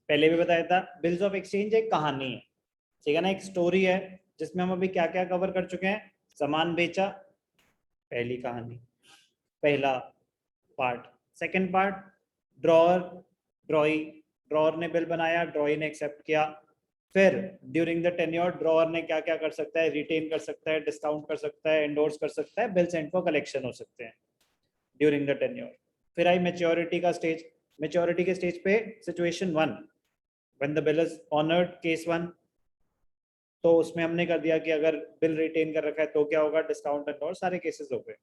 पहले भी बताया था, बिल्स ऑफ एक्सचेंज एक कहानी है, ठीक है ना, एक स्टोरी है जिसमें हम अभी क्या क्या कवर कर चुके हैं। सामान बेचा, पहली कहानी, पहला part. Second part, drawer, ड्रॉई, drawer ने बिल बनाया, ड्रॉई ने एक्सेप्ट किया। फिर ड्यूरिंग द टेन्योर ड्रॉअर ने क्या क्या कर सकता है, रिटेन कर सकता है, डिस्काउंट कर सकता है, एंडोर्स कर सकता है, बिल सेंड फॉर कलेक्शन हो सकते हैं ड्यूरिंग द टेन्योर। फिर आई मेच्योरिटी का स्टेज। मेच्योरिटी के स्टेज पे situation 1, when the bill is honoured, case 1, तो उसमें हमने कर दिया कि अगर बिल रिटेन कर रखा है तो क्या होगा, डिस्काउंट एंड और सारे केसेस हो गए।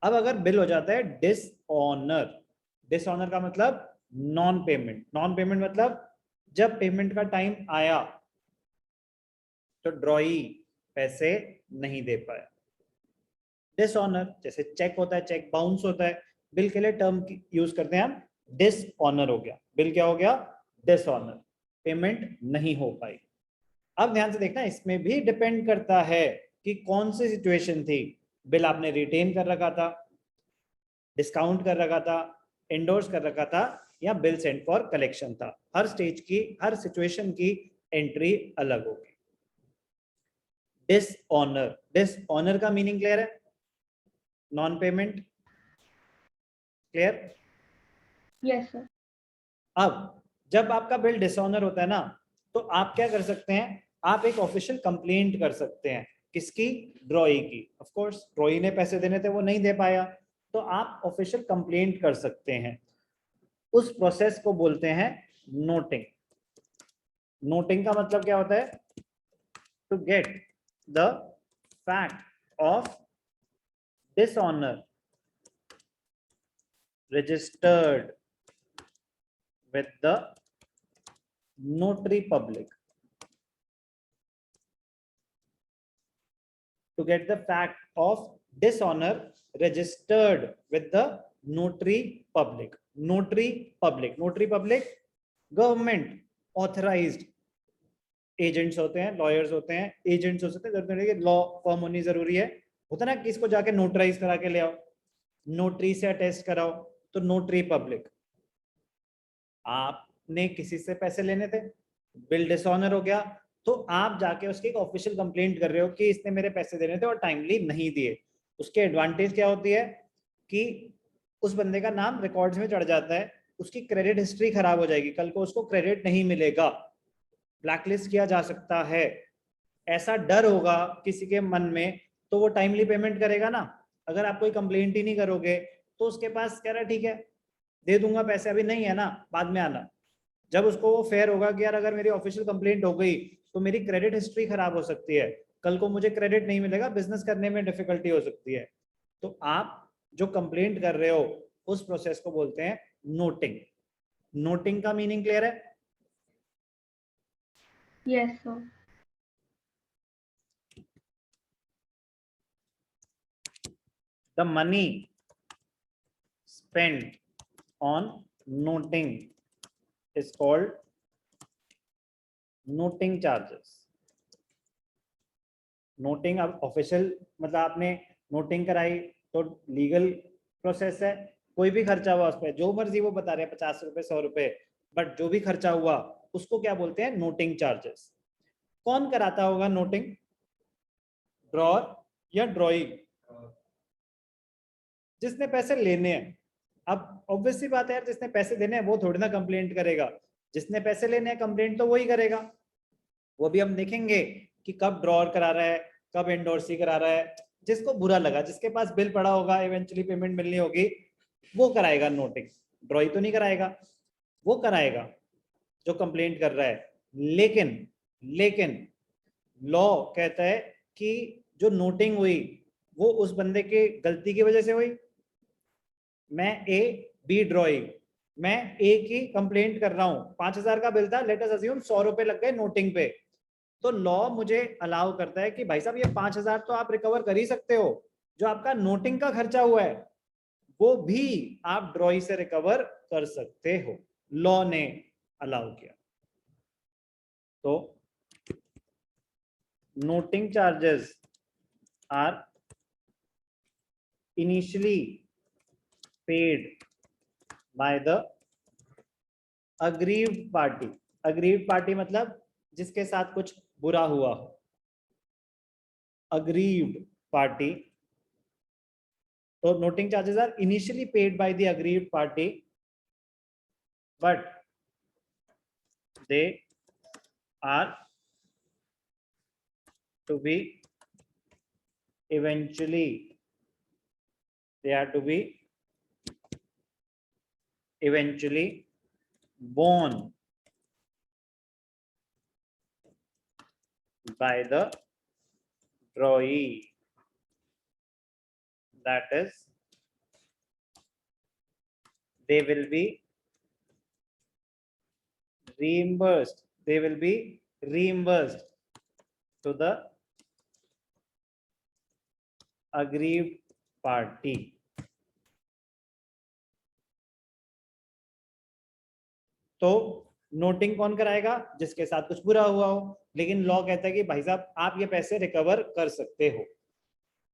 अब अगर बिल हो जाता है डिसऑनर, डिसऑनर का मतलब नॉन पेमेंट। नॉन पेमेंट मतलब जब पेमेंट का टाइम आया तो ड्रॉई पैसे नहीं दे पाया। डिसऑनर जैसे चेक होता है, चेक बाउंस होता है, बिल के लिए टर्म यूज करते हैं हम, डिसऑनर हो गया, बिल क्या हो गया, डिसऑनर, पेमेंट नहीं हो पाई। अब ध्यान से देखना, इसमें भी डिपेंड करता है कि कौन सी सिचुएशन थी। बिल आपने रिटेन कर रखा था, डिस्काउंट कर रखा था, एंडोर्स कर रखा था, या बिल सेंड फॉर कलेक्शन था। हर स्टेज की, हर सिचुएशन की एंट्री अलग होगी। डिसऑनर, डिसऑनर का मीनिंग क्लियर है, non payment, clear? Yes sir. अब जब आपका बिल डिसऑनर होता है ना, तो आप क्या कर सकते हैं, आप एक ऑफिशियल कंप्लेंट कर सकते हैं। किसकी? ड्रॉई की। ऑफ कोर्स ड्रॉई ने पैसे देने थे, वो नहीं दे पाया, तो आप ऑफिशियल कंप्लेंट कर सकते हैं। उस प्रोसेस को बोलते हैं नोटिंग। नोटिंग का मतलब क्या होता है, to get the fact of dishonour registered with the notary public. To get the fact of dishonor registered with the notary public. Notary public, notary public government authorised agents होते हैं, lawyers होते हैं, agents हो सकते हैं, जरूरी नहीं है लॉ फर्म होनी जरूरी है। होता ना कि इसको जाके नोटराइज करा के ले आओ, नोटरी से अटेस्ट कराओ, तो नोटरी पब्लिक। आपने किसी से पैसे लेने थे, बिल डिसऑनर हो गया, तो आप जाके उसकी एक ऑफिशियल कंप्लेंट कर रहे हो कि इसने मेरे पैसे देने थे और टाइमली नहीं दिए। उसके एडवांटेज क्या होती है कि उस बंदे का नाम रिकॉर्ड्स में चढ़ जाता है, उसकी क्रेडिट हिस्ट्री खराब हो जाएगी, कल को उसको क्रेडिट नहीं मिलेगा, ब्लैकलिस्ट किया जा सकता है, ऐसा डर होगा किसी के मन में, तो वो टाइमली पेमेंट करेगा ना। अगर आप कोई कंप्लेंट ही नहीं करोगे तो उसके पास कह रहा ठीक है दे दूंगा पैसे, अभी नहीं है ना, बाद में आना। जब उसको वो फेयर होगा कि यार अगर मेरी ऑफिशियल कंप्लेंट हो गई तो मेरी क्रेडिट हिस्ट्री खराब हो सकती है, कल को मुझे क्रेडिट नहीं मिलेगा, बिजनेस करने में डिफिकल्टी हो सकती है। तो आप जो कंप्लेंट कर रहे हो उस प्रोसेस को बोलते हैं नोटिंग। नोटिंग का मीनिंग क्लियर है? Yes sir. The money spent on noting is called noting charges. Noting अब ऑफिशियल मतलब आपने नोटिंग कराई तो लीगल प्रोसेस है, कोई भी खर्चा हुआ उस पर जो मर्जी वो बता रहे हैं 50 रुपए 100 रुपए, बट जो भी खर्चा हुआ उसको क्या बोलते हैं, नोटिंग चार्जेस। कौन कराता होगा नोटिंग, ड्रॉअर या ड्रॉई? जिसने पैसे लेने हैं। अब ऑब्वियसली बात है यार, जिसने पैसे देने हैं वो थोड़ी ना कंप्लेंट करेगा, जिसने पैसे लेने हैं कंप्लेंट तो वही करेगा। वो भी हम देखेंगे कि कब ड्रॉअर करा रहा है, कब एंडोर्सी करा रहा है, जिसको बुरा लगा, जिसके पास बिल पड़ा होगा, इवेंचुअली पेमेंट मिलनी होगी, वो कराएगा नोटिंग, ड्रॉई तो नहीं कराएगा, वो कराएगा जो कंप्लेंट कर रहा है। लेकिन लेकिन लॉ कहता है कि जो नोटिंग हुई वो उस बंदे के गलती की वजह से हुई। मैं ए बी ड्रॉइंग, मैं ए की कंप्लेंट कर रहा हूं, 5,000 का बिल था, लेट अस अज्यूम 100 रुपए लग गए नोटिंग पे, तो लॉ मुझे अलाउ करता है कि भाई साहब ये 5,000 तो आप रिकवर कर ही सकते हो, जो आपका नोटिंग का खर्चा हुआ है वो भी आप ड्रॉई से रिकवर कर सकते हो, लॉ ने अलाउ किया। तो noting charges are initially paid by the aggrieved party. Aggrieved party मतलब जिसके साथ कुछ बुरा हुआ हो, अग्रीव्ड पार्टी. तो noting charges are initially paid by the aggrieved party, but they are to be eventually borne by the drawee. That is, they will be reimbursed to the aggrieved party. तो noting कौन कराएगा? जिसके साथ कुछ बुरा हुआ हो, लेकिन लॉ कहता है कि भाई साहब आप ये पैसे रिकवर कर सकते हो.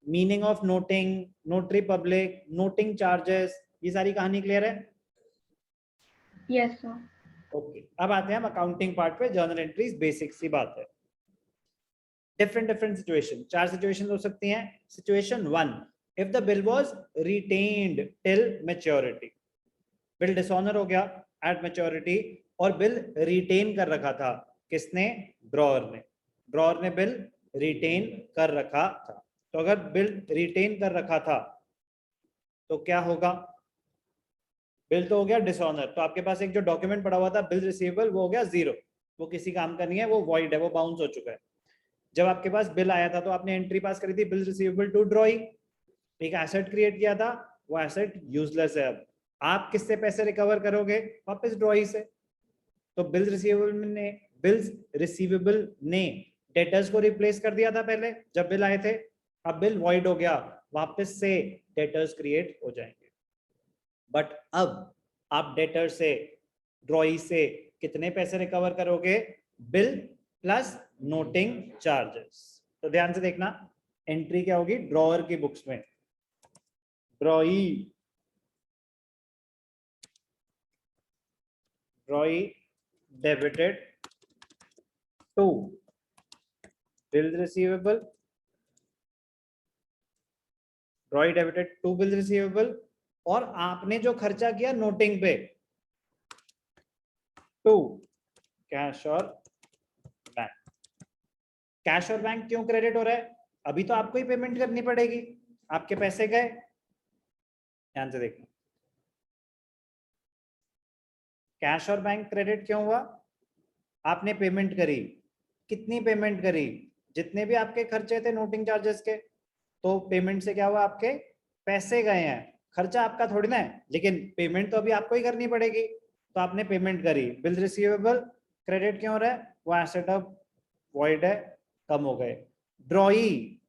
Meaning of noting, notary public, noting charges, ये सारी कहानी क्लियर है? Yes, sir. ओके, अब आते हैं हम अकाउंटिंग पार्ट पे. जर्नल एंट्रीज बेसिक सी बात है. डिफरेंट सिचुएशन, 4 सिचुएशन हो सकती हैं. Situation 1, if the bill was retained till maturity. Bill dishonour हो गया एट मैच्योरिटी और बिल रिटेन कर रखा था. किसने? ड्रॉअर ने बिल रिटेन कर रखा था. तो अगर बिल रिटेन कर रखा था तो क्या होगा? बिल तो हो गया डिसऑनर, तो आपके पास एक जो डॉक्यूमेंट पड़ा हुआ था बिल रिसीवेबल, वो हो गया 0. वो किसी काम का नहीं है, वो वॉइड है, वो बाउंस हो चुका है. जब आपके पास बिल आया था तो आपने एंट्री पास करी थी बिल रिसीवेबल टू ड्रॉई, एक एसेट क्रिएट किया था, वो एसेट यूजलेस है. अब आप किससे पैसे रिकवर करोगे? वापस ड्रॉई से. तो बिल रिसीवेबल ने डेटर्स को रिप्लेस कर दिया था पहले जब बिल आए थे. अब बिल वॉइड हो गया, वापस से डेटर्स क्रिएट हो जाएंगे. बट अब आप डेटर से, ड्रॉई से कितने पैसे रिकवर करोगे? Bill plus noting charges. तो ध्यान से देखना, एंट्री क्या होगी ड्रॉअर की बुक्स में? Drawee debited to bill receivable, drawee debited to bill receivable, और आपने जो खर्चा किया नोटिंग पे टू कैश और बैंक. कैश और बैंक क्यों क्रेडिट हो रहा है? अभी तो आपको ही पेमेंट करनी पड़ेगी, आपके पैसे गए. ध्यान से देखना, कैश और बैंक क्रेडिट क्यों हुआ? आपने पेमेंट करी. कितनी पेमेंट करी? जितने भी आपके खर्चे थे नोटिंग चार्जेस के. तो पेमेंट से क्या हुआ? आपके पैसे गए हैं. खर्चा आपका थोड़ी ना है, लेकिन पेमेंट तो अभी आपको ही करनी पड़ेगी. तो आपने पेमेंट करी. बिल रिसीवेबल क्रेडिट क्यों हो रहा है? वो एसेट अब वॉइड है, कम हो गए. ड्रॉई,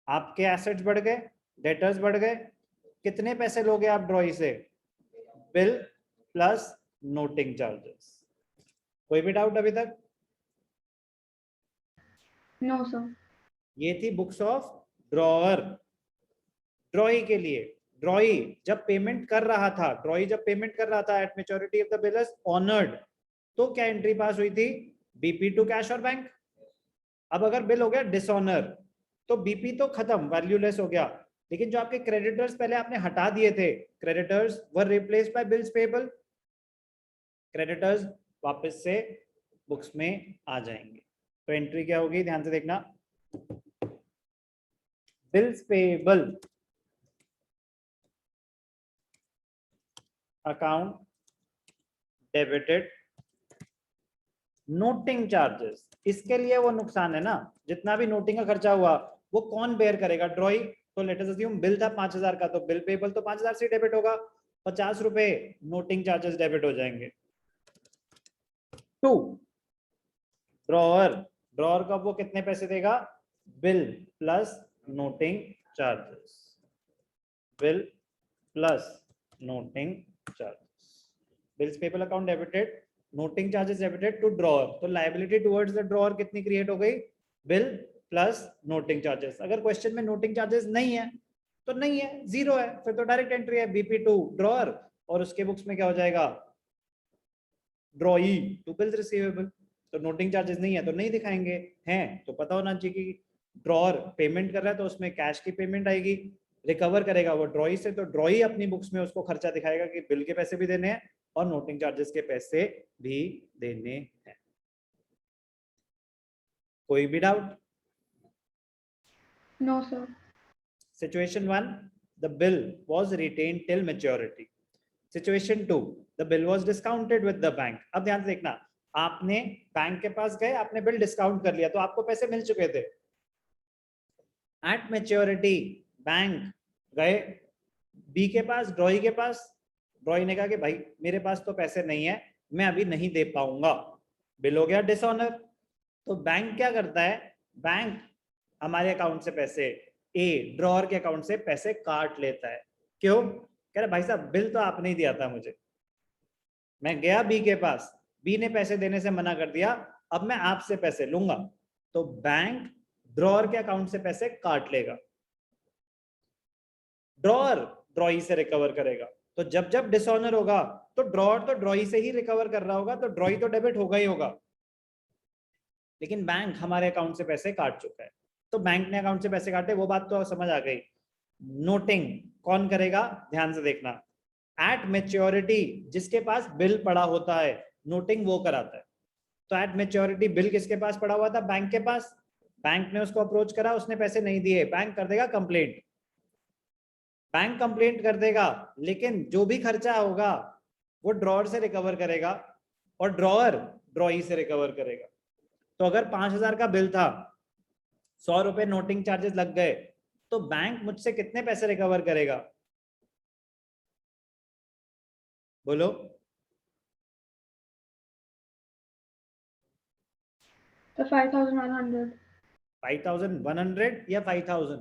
आपके एसेट्स बढ़ गए, डेटर्स बढ़ गए. कितने पैसे लोगे आप ड्रॉई से? Bill plus noting charges. कोई भी डाउट अभी तक? No, sir. ये थी बुक्स ऑफ ड्रॉअर. ड्रॉई के लिए, ड्रॉई जब पेमेंट कर रहा था at maturity of the bill is honoured, तो क्या एंट्री पास हुई थी? बीपी टू कैश और बैंक. अब अगर बिल हो गया डिसऑनर तो बीपी तो खत्म, वैल्यूलेस हो गया. लेकिन जो आपके क्रेडिटर्स पहले आपने हटा दिए थे, creditors were replaced by bills payable. Creditors वापस से बुक्स में आ जाएंगे. तो एंट्री क्या होगी? ध्यान से देखना, bills payable account debited noting charges. इसके लिए वो नुकसान है ना, जितना भी नोटिंग का खर्चा हुआ वो कौन बेयर करेगा? ड्रॉई. तो लेट अस अज्यूम बिल था 5000 का, तो बिल पेबल तो 5000 से डेबिट होगा. 50 रुपए नोटिंग चार्जेस डेबिट हो जाएंगे. टू ड्रॉअर, ड्रॉअर का वो कितने पैसे देगा? Bill plus noting charges, bill plus noting charges. Bills payable account debited, noting charges debited to drawer. तो लायबिलिटी टुवर्ड्स द ड्रॉअर कितनी क्रिएट हो गई? Bill plus noting charges. अगर क्वेश्चन में नोटिंग चार्जेस नहीं है तो नहीं है, 0 है, फिर तो डायरेक्ट एंट्री है बीपी टू ड्रॉअर, और उसके बुक्स में क्या हो जाएगा? ड्रॉई टू बिल्स रिसीवेबल, तो नोटिंग चार्जेस नहीं है तो नहीं दिखाएंगे, हैं तो पता होना चाहिए कि ड्रॉर पेमेंट कर रहा है तो उसमें कैश की पेमेंट आएगी, रिकवर करेगा वो ड्रॉई से, तो ड्रॉई अपनी बुक्स में उसको खर्चा दिखाएगा कि बिल के पैसे भी देने हैं और नोटिंग चार्जेस के पैसे भी देने हैं। कोई भी doubt? No, sir. Situation 1, the bill was retained till maturity. Situation 2, the bill was discounted with the bank. अब ध्यान से देखना, आपने बैंक के पास गए, आपने बिल डिस्काउंट कर लिया तो आपको पैसे मिल चुके थे। एट मैच्योरिटी बैंक गए बी के पास, ड्रॉई के पास, ड्रॉई ने कहा कि भाई मेरे पास तो पैसे नहीं है, मैं अभी नहीं दे पाऊंगा, बिल हो गया डिसऑनर। तो बैंक क्या करता है, बैंक हमारे अकाउंट से पैसे, ए ड्रॉअर के अकाउंट से पैसे काट लेता है। क्यों? कह रहा भाई साहब बिल तो आपने ही दिया था मुझे, मैं गया बी के पास, बी ने पैसे देने से मना कर दिया, अब मैं आपसे पैसे लूंगा, तो बैंक ड्रॉअर के अकाउंट से पैसे काट लेगा, ड्रॉअर ड्रॉई से रिकवर करेगा। तो जब जब डिसऑनर होगा तो ड्रॉअर तो ड्रॉई से ही रिकवर कर रहा होगा, तो ड्रॉई तो डेबिट होगा ही होगा, लेकिन बैंक हमारे अकाउंट से पैसे काट चुका है, तो बैंक ने अकाउंट से पैसे काटे, वो बात तो समझ आ गई। नोटिंग कौन करेगा, ध्यान से देखना, एट मैच्योरिटी जिसके पास बिल पड़ा होता है नोटिंग वो कराता है। तो एट मैच्योरिटी बिल किसके पास पड़ा हुआ था, बैंक के पास, बैंक ने उसको अप्रोच करा, उसने पैसे नहीं दिए, बैंक कर देगा कंप्लेंट, बैंक कंप्लेंट कर देगा, लेकिन जो भी खर्चा होगा वो ड्रॉअर से रिकवर करेगा और ड्रॉअर ड्रॉई से रिकवर करेगा। तो अगर 5,000 का बिल था, 100 रुपए नोटिंग चार्जेस लग गए, तो बैंक मुझसे कितने पैसे रिकवर करेगा, बोलो? The 5,100. 5,100 या 5,000?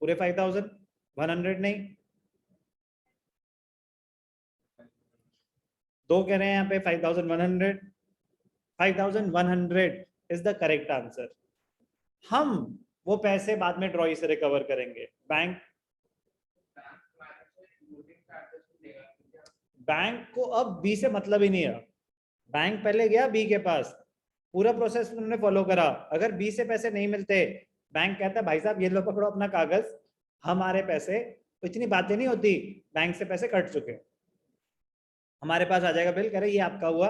पूरे 5,100 नहीं, दो कह रहे हैं यहाँ पे 5,100, 5,100 इज द करेक्ट आंसर। हम वो पैसे बाद में ड्रॉई से रिकवर करेंगे, बैंक को अब बी से मतलब ही नहीं है, बैंक पहले गया बी के पास, पूरा प्रोसेस उन्होंने फॉलो करा, अगर बी से पैसे नहीं मिलते, बैंक कहता है भाई साहब ये लो पकड़ो अपना कागज, हमारे पैसे, इतनी बातें नहीं होती, बैंक से पैसे कट चुके, हमारे पास आ जाएगा बिल, कह रहे ये आपका हुआ,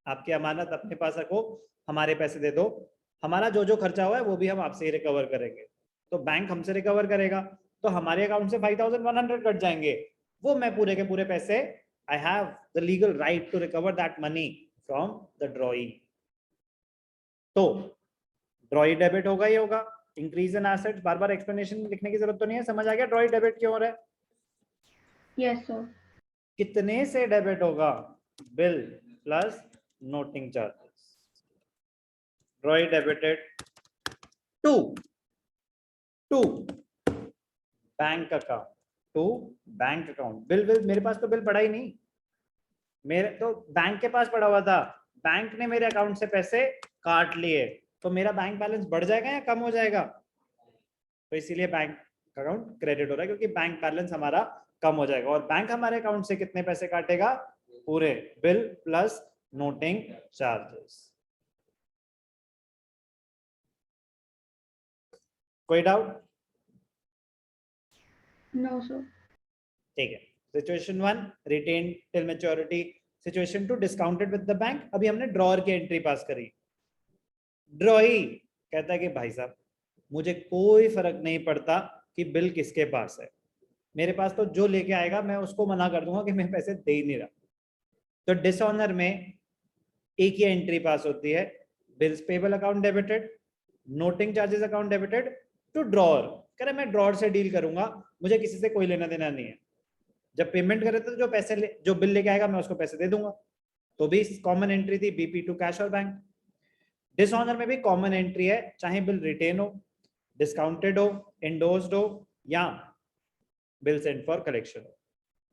आपकी अमानत अपने पास रखो, हमारे पैसे दे दो, हमारा जो जो खर्चा हुआ है वो भी हम आपसे ही रिकवर करेंगे। तो बैंक हमसे रिकवर करेगा, तो हमारे अकाउंट से 5,100 कट जाएंगे, वो मैं पूरे के पूरे पैसे, I have the legal right to recover that money from the drawee. तो ड्रॉई डेबिट होगा ही होगा, इंक्रीज इन एसेट्स, बार बार एक्सप्लेनेशन लिखने की जरूरत तो नहीं है, समझ आ गया ड्रॉई डेबिट क्यों हो रहा है? Yes, sir. कितने से डेबिट होगा, bill plus noting charges, drawee debited to bank account, to bank account, bill मेरे पास तो बिल पड़ा ही नहीं, मेरे तो बैंक के पास पड़ा हुआ था, बैंक ने मेरे अकाउंट से पैसे काट लिए, तो मेरा बैंक बैलेंस बढ़ जाएगा या कम हो जाएगा? तो इसीलिए बैंक अकाउंट क्रेडिट हो रहा है, क्योंकि बैंक बैलेंस हमारा कम हो जाएगा, और बैंक हमारे अकाउंट से कितने पैसे काटेगा, पूरे, बिल प्लस नोटिंग चार्जेस। कोई डाउट? No, sir. ठीक है, situation 1 retain till maturity, situation 2 discounted with the bank. अभी हमने ड्रॉअर की एंट्री पास करी, ड्रॉई कहता है कि भाई साहब मुझे कोई फर्क नहीं पड़ता कि बिल किसके पास है, मेरे पास तो जो लेके आएगा मैं उसको मना कर दूंगा कि मैं पैसे दे ही नहीं रहा। तो डिसऑनर में एक ही एंट्री पास होती है, bills payable account debited, noting charges account debited to drawer, कह रहा मैं ड्रॉअर से डील करूंगा, मुझे किसी से कोई लेना देना नहीं है, जब पेमेंट करे तो जो पैसे जो बिल लेके आएगा मैं उसको पैसे दे दूंगा, तो भी कॉमन एंट्री थी बीपी टू कैश और बैंक। डिसऑनर में भी कॉमन एंट्री है, चाहे बिल रिटेन हो, डिस्काउंटेड हो, एंडोर्स्ड हो, या बिल सेंट फॉर कलेक्शन हो।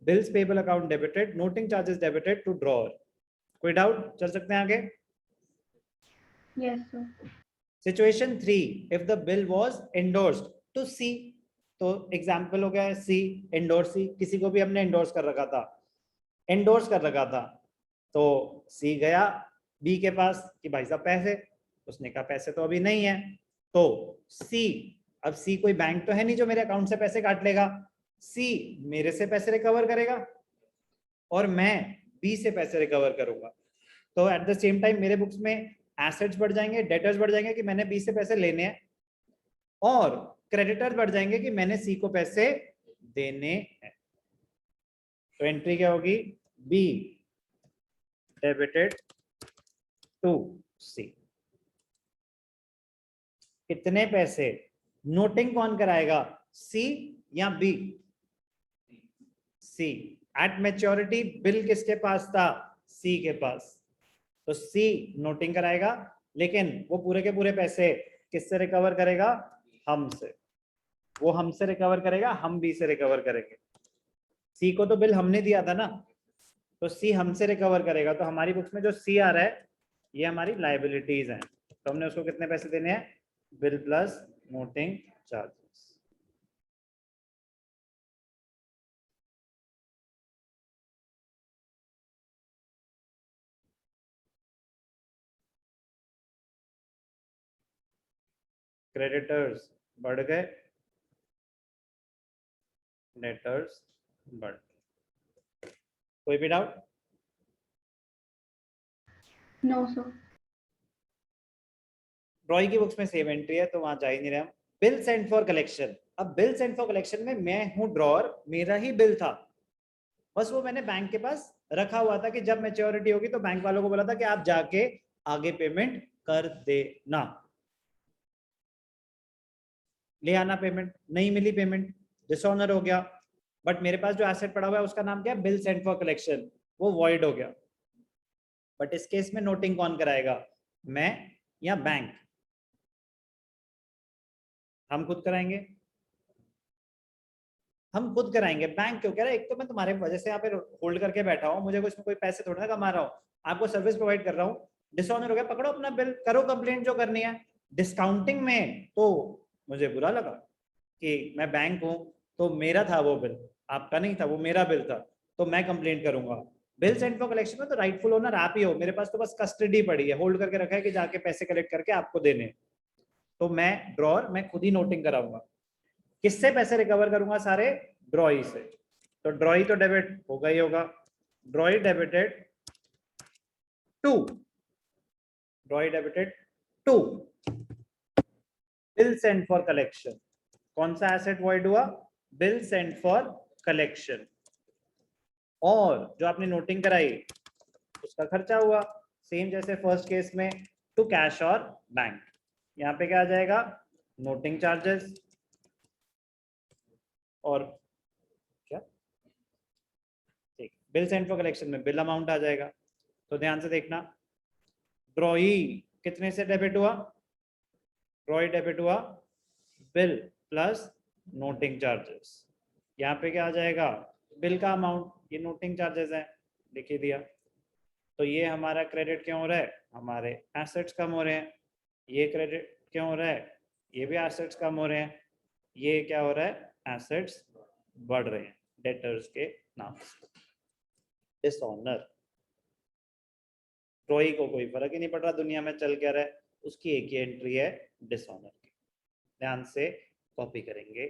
Bills payable account debited, noting charges debited to drawer. कोई डाउट? चल सकते हैं आगे। Yes, sir. Situation 3, if the bill was endorsed to C, तो एग्जांपल हो गया सी, एंडोर्स सी, किसी को भी हमने एंडोर्स कर रखा था, एंडोर्स कर रखा था, तो सी गया बी के पास कि भाई साहब पैसे, उसने कहा पैसे तो अभी नहीं है, तो सी, अब सी कोई बैंक तो है नहीं जो मेरे अकाउंट से पैसे काट लेगा, सी मेरे से पैसे रिकवर करेगा और मैं बी से पैसे रिकवर करूंगा। तो एट द सेम टाइम मेरे बुक्स में एसेट्स बढ़ जाएंगे, डेटर्स बढ़ जाएंगे कि मैंने बी से पैसे लेने हैं, और क्रेडिटर्स बढ़ जाएंगे कि मैंने सी को पैसे देने हैं। तो एंट्री क्या होगी, बी डेबिटेड टू सी। कितने पैसे, नोटिंग कौन कराएगा, सी या B, C. At maturity bill किसके पास था, सी के पास, तो सी नोटिंग कराएगा, लेकिन वो पूरे के पूरे पैसे किससे रिकवर करेगा, हमसे। वो हमसे रिकवर करेगा, हम बी से रिकवर करेंगे। सी को तो बिल हमने दिया था ना, तो सी हमसे रिकवर करेगा। तो हमारी बुक्स में जो सी आ रहा है ये हमारी लाइबिलिटीज हैं, तो हमने उसको कितने पैसे देने हैं, bill plus noting charges. Creditors बढ़ गए, डेटर्स बढ़ गए। कोई भी डाउट, No, sir. रॉय की बुक्स में सेम एंट्री है तो वहां जा ही नहीं रहे हम। बिल सेंड फॉर कलेक्शन, अब बिल सेंड फॉर कलेक्शन में मैं हूं ड्रॉअर, मेरा ही बिल था, बस वो मैंने बैंक के पास रखा हुआ था कि जब मैच्योरिटी होगी तो बैंक वालों को बोला था कि आप जाके आगे पेमेंट कर देना, ले आना पेमेंट, नहीं मिली पेमेंट, डिसऑनर हो गया। बट मेरे पास जो एसेट पड़ा हुआ है उसका नाम क्या है, बिल सेंड फॉर कलेक्शन, वो वॉइड हो गया। बट इस केस में नोटिंग कौन कराएगा, मैं या बैंक, हम खुद कराएंगे, हम खुद कराएंगे। बैंक क्यों कह रहा है, एक तो मैं तुम्हारे वजह से यहाँ पे होल्ड करके बैठा हूँ, मुझे कुछ कोई पैसे थोड़ा ना कमा रहा हूँ, आपको सर्विस प्रोवाइड कर रहा हूँ। डिसऑनर हो गया, पकड़ो अपना बिल, करो कंप्लेंट जो करनी है। डिस्काउंटिंग में तो मुझे बुरा लगा कि मैं बैंक हूँ तो मेरा था वो बिल, आपका नहीं था, वो मेरा बिल था, तो मैं कंप्लेंट करूंगा। बिल सेंड फॉर कलेक्शन में तो राइटफुल ओनर आप ही हो, मेरे पास तो बस कस्टडी पड़ी है, होल्ड करके रखा है कि जाके पैसे कलेक्ट करके आपको देने। तो मैं ड्रॉअर, मैं खुद ही नोटिंग कराऊंगा। किससे पैसे रिकवर करूंगा, सारे ड्रॉई से। तो ड्रॉई तो डेबिट होगा ही होगा, drawee debited to, drawee debited to bill sent for collection. कौन सा एसेट वॉइड हुआ, बिल सेंड फॉर कलेक्शन, और जो आपने नोटिंग कराई उसका खर्चा हुआ, सेम जैसे फर्स्ट केस में, टू कैश और बैंक। यहाँ पे क्या आ जाएगा, नोटिंग चार्जेस और क्या, ठीक, बिल सेंड फॉर कलेक्शन में बिल अमाउंट आ जाएगा। तो ध्यान से देखना, ड्रॉई कितने से डेबिट हुआ, ड्रॉई डेबिट हुआ बिल प्लस नोटिंग चार्जेस। यहाँ पे क्या आ जाएगा, बिल का अमाउंट, ये नोटिंग चार्जेस है, लिख ही दिया। तो ये हमारा क्रेडिट क्यों हो रहा है, हमारे एसेट्स कम हो रहे हैं। ये क्रेडिट क्यों हो रहा है, ये भी एसेट्स कम हो रहे हैं। ये क्या हो रहा है, एसेट्स बढ़ रहे हैं डेटर्स के नाम से। डिसऑनर, ट्रॉई को कोई फर्क ही नहीं पड़ रहा दुनिया में चल क्या रहा है, उसकी एक ही एंट्री है डिसऑनर की। ध्यान से कॉपी करेंगे।